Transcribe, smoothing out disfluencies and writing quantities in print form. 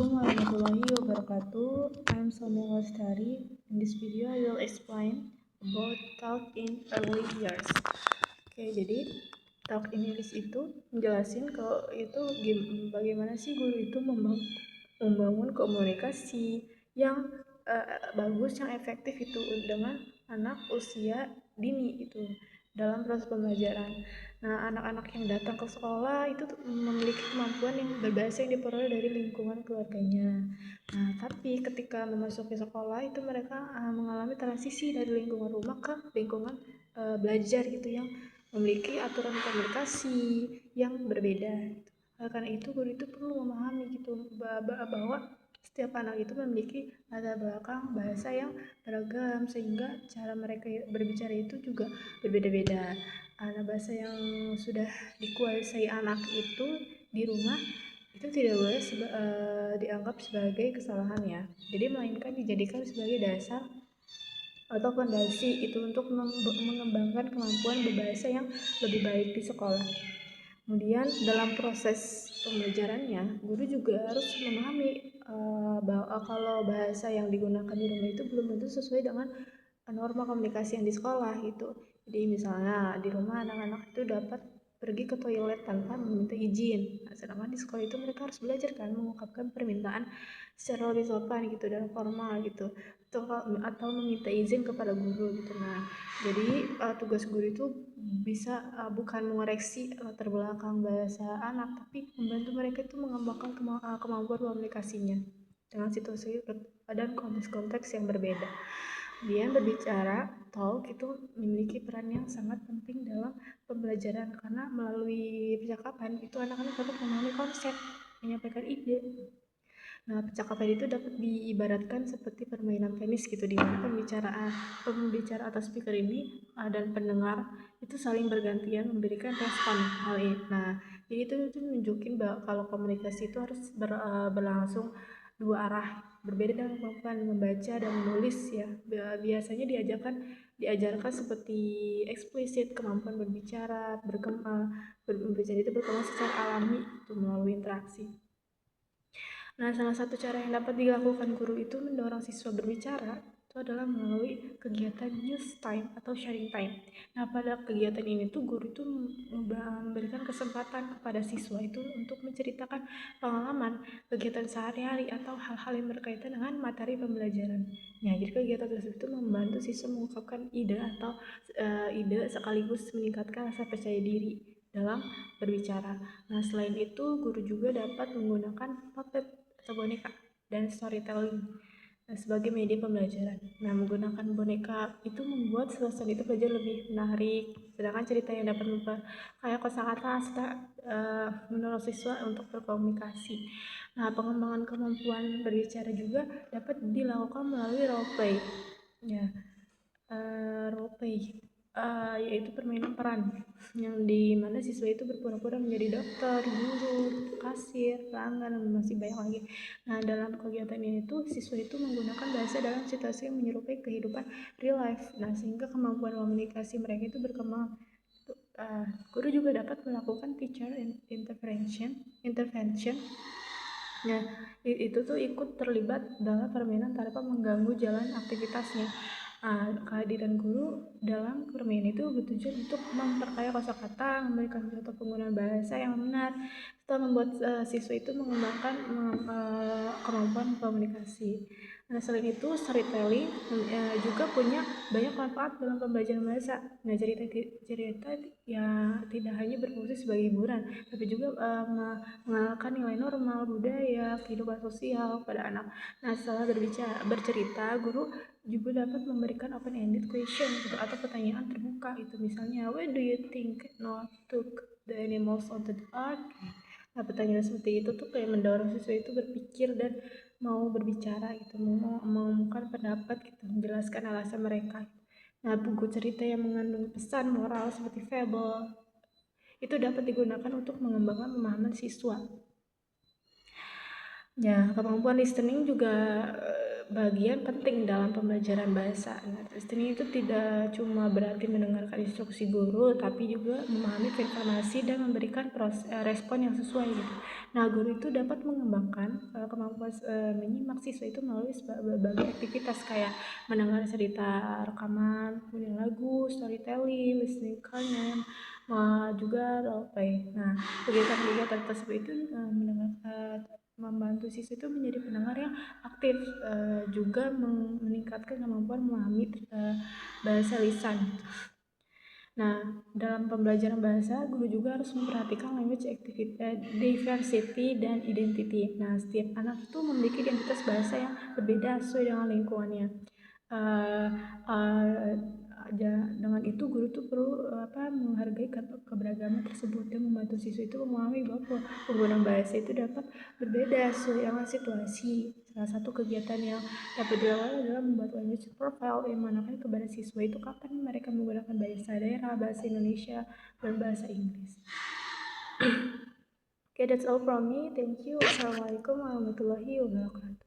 Assalamualaikum warahmatullahi wabarakatuh. I'm Sonia Lestari. In this video, I will explain about talk in early years. Jadi talk in English itu menjelasin kalau itu bagaimana sih guru itu membangun komunikasi yang bagus, yang efektif itu dengan anak usia dini itu dalam proses pembelajaran. Nah, anak-anak yang datang ke sekolah itu memiliki kemampuan yang berbahasa yang diperoleh dari lingkungan keluarganya. Nah, tapi ketika memasuki sekolah itu mereka mengalami transisi dari lingkungan rumah ke lingkungan belajar gitu yang memiliki aturan komunikasi yang berbeda. Karena itu guru itu perlu memahami gitu bahwa setiap anak itu memiliki latar belakang bahasa yang beragam sehingga cara mereka berbicara itu juga berbeda-beda. Bahasa yang sudah dikuasai anak itu di rumah itu tidak boleh dianggap sebagai kesalahan ya. Jadi melainkan dijadikan sebagai dasar atau fondasi itu untuk mengembangkan kemampuan berbahasa yang lebih baik di sekolah. Kemudian dalam proses pembelajarannya, guru juga harus memahami bahwa kalau bahasa yang digunakan di rumah itu belum tentu sesuai dengan norma komunikasi yang di sekolah gitu. Jadi misalnya di rumah anak-anak itu dapat pergi ke toilet tanpa meminta izin. Nah, sedangkan di sekolah itu mereka harus belajar kan mengungkapkan permintaan secara lebih sopan gitu dan formal gitu. Atau meminta izin kepada guru gitu. Nah, jadi tugas guru itu bisa bukan mengoreksi latar belakang bahasa anak, tapi membantu mereka itu mengembangkan kemampuan komunikasinya dengan situasi dan konteks-konteks yang berbeda. Kemudian berbicara, talk itu memiliki peran yang sangat penting dalam pembelajaran karena melalui percakapan itu anak-anak dapat memahami konsep, menyampaikan ide. Nah, percakapan itu dapat diibaratkan seperti permainan tenis gitu, di mana pembicara atau speaker ini dan pendengar itu saling bergantian memberikan respon hal ini. Nah, jadi itu menunjukin bahwa kalau komunikasi itu harus berlangsung dua arah, berbeda dengan kemampuan membaca dan menulis ya. Biasanya diajarkan seperti eksplisit, kemampuan berbicara, berbicara itu berkembang secara alami itu melalui interaksi. Nah, salah satu cara yang dapat dilakukan guru itu mendorong siswa berbicara itu adalah melalui kegiatan news time atau sharing time. Nah, pada kegiatan ini tuh guru itu memberikan kesempatan kepada siswa itu untuk menceritakan pengalaman, kegiatan sehari-hari atau hal-hal yang berkaitan dengan materi pembelajaran. Nah, jadi kegiatan tersebut itu membantu siswa mengungkapkan ide atau ide sekaligus meningkatkan rasa percaya diri dalam berbicara. Nah, selain itu guru juga dapat menggunakan puppet atau boneka dan storytelling sebagai media pembelajaran. Nah, menggunakan boneka itu membuat suasana itu belajar lebih menarik, sedangkan cerita yang dapat kayak kosakata mendorong siswa untuk berkomunikasi. Nah, pengembangan kemampuan berbicara juga dapat dilakukan melalui role play. Ya, role play yaitu permainan peran yang dimana siswa itu berpura-pura menjadi dokter, guru, kasir, pelanggan, dan masih banyak lagi. Nah, dalam kegiatan ini tuh siswa itu menggunakan bahasa dalam situasi yang menyerupai kehidupan real life. Nah, sehingga kemampuan komunikasi mereka itu berkembang. Guru juga dapat melakukan teacher intervention. Nah, itu tuh ikut terlibat dalam permainan tanpa mengganggu jalan aktivitasnya. Kehadiran guru dalam permainan itu bertujuan untuk memperkaya kosakata, memberikan contoh penggunaan bahasa yang benar, serta membuat siswa itu mengembangkan kemampuan komunikasi. Nah, selain itu storytelling juga punya banyak manfaat dalam pembelajaran bahasa. Nah, cerita ya tidak hanya berfungsi sebagai hiburan, tapi juga mengenalkan nilai normal, budaya, kehidupan sosial pada anak. Nah, setelah bercerita, guru juga dapat memberikan open-ended question gitu, atau pertanyaan terbuka itu, misalnya why do you think Noah took the animals out of the ark? Nah, pertanyaan seperti itu tuh kayak mendorong siswa itu berpikir dan mau berbicara gitu, mau mengumumkan pendapat gitu, menjelaskan alasan mereka. Nah, buku cerita yang mengandung pesan moral seperti fable itu dapat digunakan untuk mengembangkan pemahaman siswa. Ya, kemampuan listening juga bagian penting dalam pembelajaran bahasa. Nah, listening itu tidak cuma berarti mendengarkan instruksi guru, tapi juga memahami informasi dan memberikan respon yang sesuai gitu. Nah, guru itu dapat mengembangkan kemampuan menyimak siswa itu melalui berbagai aktivitas kayak mendengar cerita rekaman, kemudian lagu, storytelling, listening comment, juga role play. Nah, kegiatan-kegiatan tersebut itu membantu siswa itu menjadi pendengar yang aktif, juga meningkatkan kemampuan memahami bahasa lisan. Nah, dalam pembelajaran bahasa, guru juga harus memperhatikan language diversity dan identity. Nah, setiap anak itu memiliki identitas bahasa yang berbeda sesuai dengan lingkungannya. Uh, uh, dengan itu guru tuh perlu menghargai keberagaman tersebut dan membantu siswa itu memahami bahwa penggunaan bahasa itu dapat berbeda sesuai dengan situasi. Salah satu kegiatan yang dapat dilakukan adalah membuat language profile yang menanyakan kepada siswa itu kapan mereka menggunakan bahasa daerah, bahasa Indonesia, dan bahasa Inggris. Okay, that's all from me. Thank you. Assalamualaikum warahmatullahi wabarakatuh.